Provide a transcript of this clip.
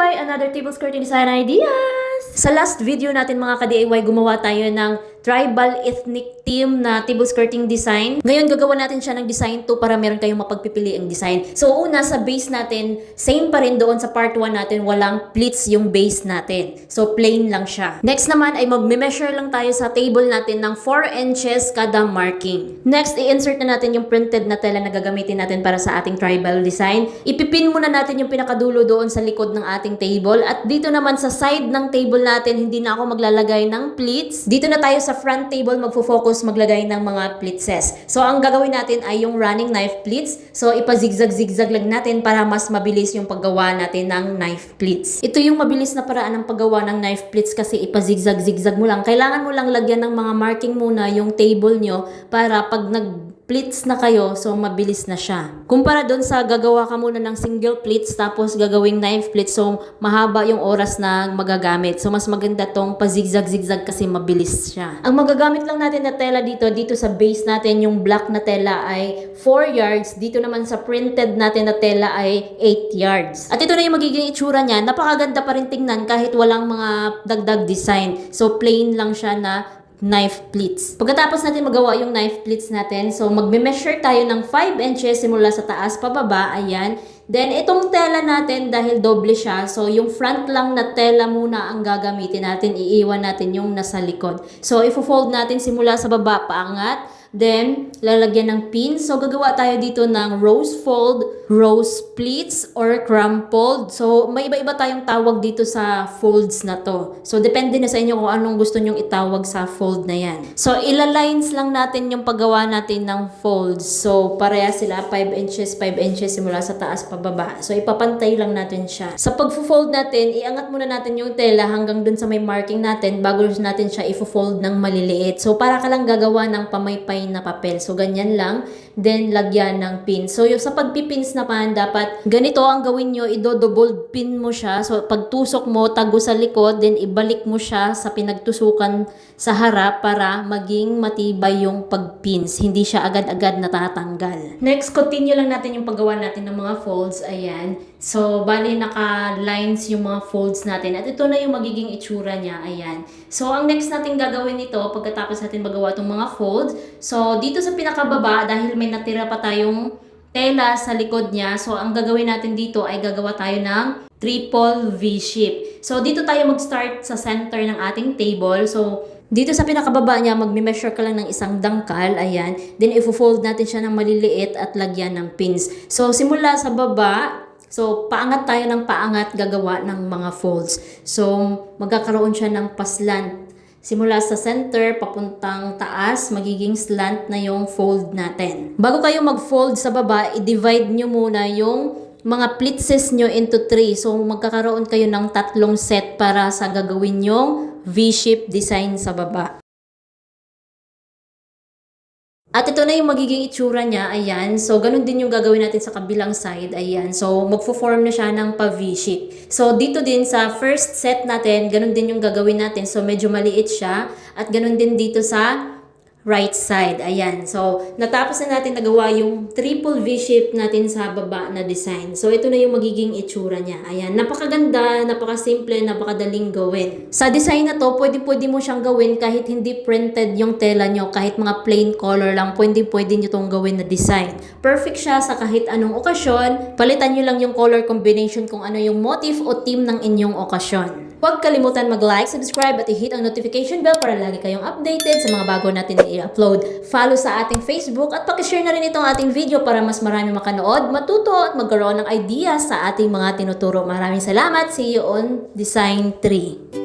try another table skirting design ideas! Sa last video natin mga ka-DIY, gumawa tayo ng tribal ethnic theme na table skirting design. Ngayon gagawa natin siya ng design 2 para meron kayong mapagpipili ang design. So una sa base natin, same pa rin doon sa part 1 natin, walang pleats yung base natin. So plain lang siya. Next naman ay mag-measure lang tayo sa table natin ng 4 inches kada marking. Next, i-insert na natin yung printed na tela na gagamitin natin para sa ating tribal design. Ipipin muna natin yung pinakadulo doon sa likod ng ating table. At dito naman sa side ng table natin, hindi na ako maglalagay ng pleats. Dito na tayo sa front table magfo-focus maglagay ng mga pleatses. So ang gagawin natin ay yung running knife pleats. So ipa-zigzag-zigzag lang natin para mas mabilis yung paggawa natin ng knife pleats. Ito yung mabilis na paraan ng paggawa ng knife pleats kasi ipa-zigzag-zigzag mo lang. Kailangan mo lang lagyan ng mga marking muna yung table nyo para pag pleats na kayo, so mabilis na siya. Kumpara doon sa gagawa ka muna ng single pleats tapos gagawing knife pleats, so mahaba yung oras na magagamit. So mas maganda tong pa-zigzag-zigzag kasi mabilis siya. Ang magagamit lang natin na tela dito sa base natin, yung black na tela ay 4 yards. Dito naman sa printed natin na tela ay 8 yards. At ito na yung magiging itsura niya. Napakaganda pa rin tingnan kahit walang mga dagdag design. So plain lang siya na knife pleats. Pagkatapos natin magawa yung knife pleats natin, so magme-measure tayo ng 5 inches simula sa taas pababa, ayan. Then itong tela natin dahil doble siya, so yung front lang na tela muna ang gagamitin natin, iiwan natin yung nasa likod. So ifo-fold natin simula sa baba paangat. Then, lalagyan ng pin. So, gagawa tayo dito ng rose fold, rose pleats, or crumpled. So, may iba-iba tayong tawag dito sa folds na to. So, depende na sa inyo kung anong gusto nyong itawag sa fold na yan. So, ilalines lang natin yung paggawa natin ng folds. So, pareha sila, 5 inches simula sa taas pababa. So, ipapantay lang natin siya. Sa pag-fold natin, iangat muna natin yung tela hanggang dun sa may marking natin bago natin siya i-fold ng maliliit. So, para ka lang gagawa ng pamaypay na papel. So, ganyan lang. Then, lagyan ng pin. So, yung sa pagpipins naman, dapat ganito ang gawin nyo. Ido-double pin mo siya. So, pagtusok mo, tago sa likod. Then, ibalik mo siya sa pinagtusukan sa harap para maging matibay yung pagpins. Hindi siya agad-agad natatanggal. Next, continue lang natin yung paggawa natin ng mga folds. Ayan. So, bali naka-lines yung mga folds natin. At ito na yung magiging itsura niya. Ayan. So, ang next natin gagawin nito, pagkatapos natin magawa itong mga folds, so, dito sa pinakababa, dahil may natira pa tayong tela sa likod niya, so, ang gagawin natin dito ay gagawa tayo ng triple V-shape. So, dito tayo mag-start sa center ng ating table. So, dito sa pinakababa niya, magme-measure ka lang ng isang dangkal, ayan. Then, ifo-fold natin siya ng maliliit at lagyan ng pins. So, simula sa baba, so, paangat tayo ng paangat gagawa ng mga folds. So, magkakaroon siya ng paslant. Simula sa center, papuntang taas, magiging slant na yung fold natin. Bago kayo mag-fold sa baba, i-divide nyo muna yung mga pleatses nyo into 3. So, magkakaroon kayo ng 3 set para sa gagawin yung V-shape design sa baba. At ito na yung magiging itsura niya, ayan. So, ganun din yung gagawin natin sa kabilang side, ayan. So, magfo-form na siya ng pa-V-shape. So, dito din sa first set natin, ganun din yung gagawin natin. So, medyo maliit siya. At ganun din dito sa right side, ayan. So, natapos na natin nagawa yung triple V-shape natin sa baba na design. So, ito na yung magiging itsura niya. Ayan, napakaganda, napakasimple, napakadaling gawin. Sa design na to, pwede mo siyang gawin kahit hindi printed yung tela nyo, kahit mga plain color lang, pwede nyo tong gawin na design. Perfect siya sa kahit anong okasyon. Palitan nyo lang yung color combination kung ano yung motif o theme ng inyong okasyon. Huwag kalimutan mag-like, subscribe at i-hit ang notification bell para lagi kayong updated sa mga bago natin i-upload. Follow sa ating Facebook at pakishare na rin itong ating video para mas marami makanood, matuto at magkaroon ng ideas sa ating mga tinuturo. Maraming salamat. See you on Design 3.